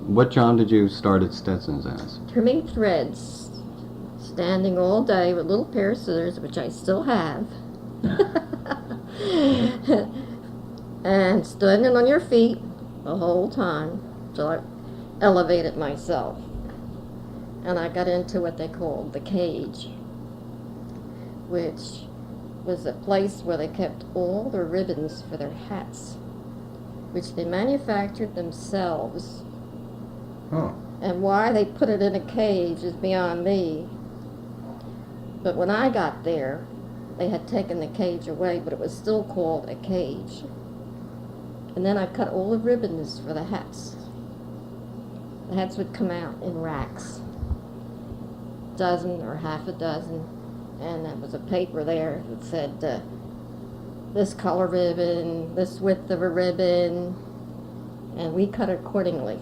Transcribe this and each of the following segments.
What job did you start at Stetson's as? Trimming threads, standing all day with a little pair of scissors, which I still have, and standing on your feet the whole time till I elevated myself. And I got into what they called the cage, which was a place where they kept all the ribbons for their hats, which they manufactured themselves. Oh. And why they put it in a cage is beyond me. But when I got there, they had taken the cage away, but it was still called a cage. And then I cut all the ribbons for the hats. The hats would come out in racks, dozen or half a dozen, and there was a paper there that said this color ribbon, this width of a ribbon, and we cut accordingly.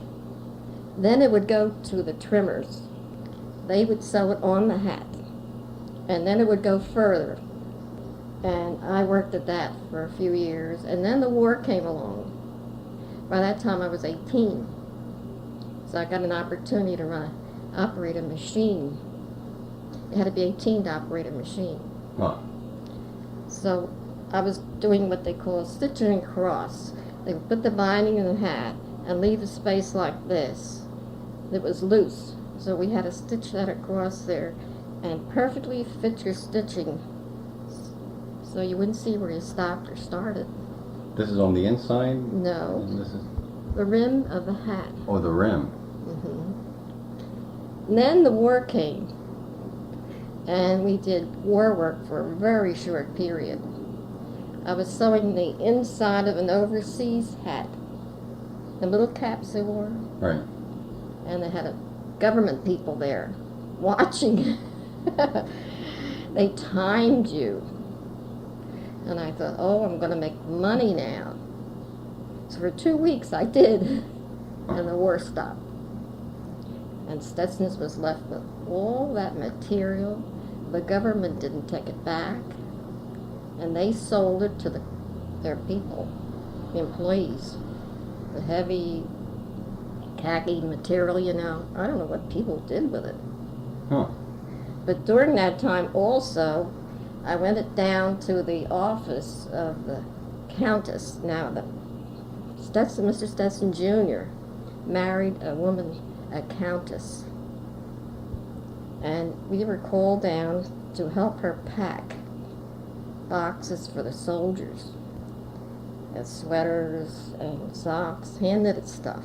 Then it would go to the trimmers. They would sew it on the hat, and then it would go further. And I worked at that for a few years, and then the war came along. By that time I was 18, so I got an opportunity to operate a machine. You had to be 18 to operate a machine. Huh. So I was doing what they call stitching and cross. They would put the binding in the hat and leave a space like this that was loose. So we had to stitch that across there and perfectly fit your stitching so you wouldn't see where you stopped or started. This is on the inside? No. And this is... The rim of the hat. Oh, the rim. Mm-hmm. And then the war came, and we did war work for a very short period. I was sewing the inside of an overseas hat, the little caps they wore. Right. And they had government people there watching. They timed you. And I thought, oh, I'm going to make money now. So for 2 weeks I did, and the war stopped. And Stetson's was left with all that material. The government didn't take it back, and they sold it to their people, the employees. The heavy khaki material, you know. I don't know what people did with it. Huh. But during that time also, I went it down to the office of the Countess. Now, Mr. Stetson Jr. married a woman, a Countess. And we were called down to help her pack boxes for the soldiers. And sweaters and socks, hand-knitted stuff.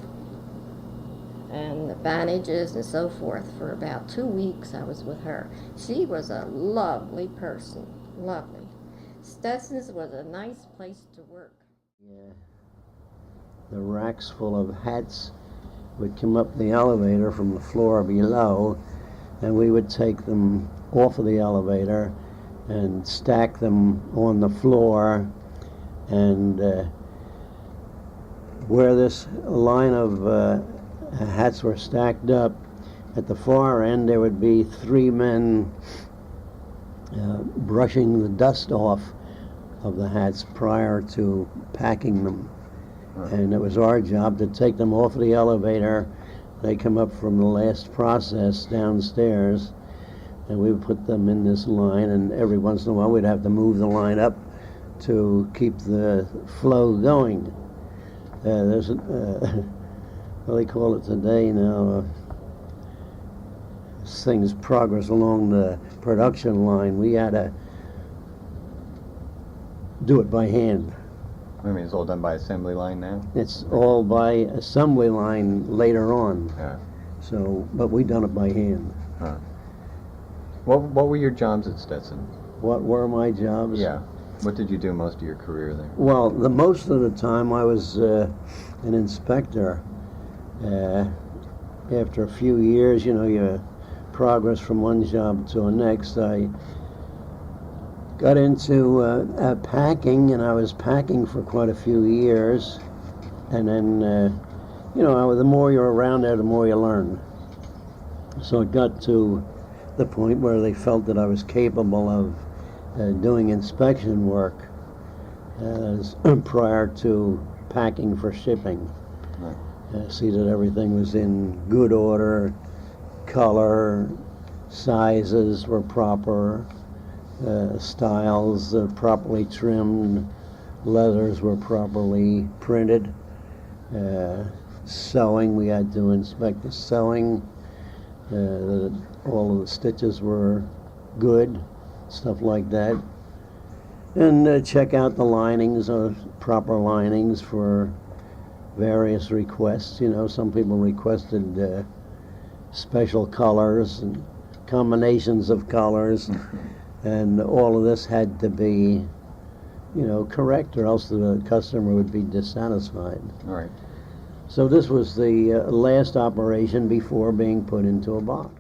And the bandages and so forth. For about 2 weeks I was with her. She was a lovely person, lovely. Stetson's was a nice place to work. Yeah. The racks full of hats would come up the elevator from the floor below, and we would take them off of the elevator and stack them on the floor, and where this line of hats were stacked up, at the far end there would be 3 men brushing the dust off of the hats prior to packing them. Right. And it was our job to take them off of the elevator. They come up from the last process downstairs, and we would put them in this line, and every once in a while we'd have to move the line up to keep the flow going. There's what they call it today now, things progress along the production line. We had to do it by hand. I mean, it's all done by assembly line now? It's all by assembly line later on. Yeah. So, but we done it by hand. Huh. What were your jobs at Stetson? What were my jobs? Yeah. What did you do most of your career there? Well, the most of the time I was an inspector. After a few years, you know, you progress from one job to the next. I got into packing, and I was packing for quite a few years. And then, you know, the more you're around there, the more you learn. So it got to the point where they felt that I was capable of doing inspection work prior to packing for shipping. Right. see that everything was in good order, color, sizes were proper, styles properly trimmed, leathers were properly printed. Sewing, we had to inspect the sewing, that all of the stitches were good, stuff like that. And check out the linings, proper linings for various requests. You know, some people requested special colors and combinations of colors, and all of this had to be, you know, correct, or else the customer would be dissatisfied. All right. So this was the last operation before being put into a box.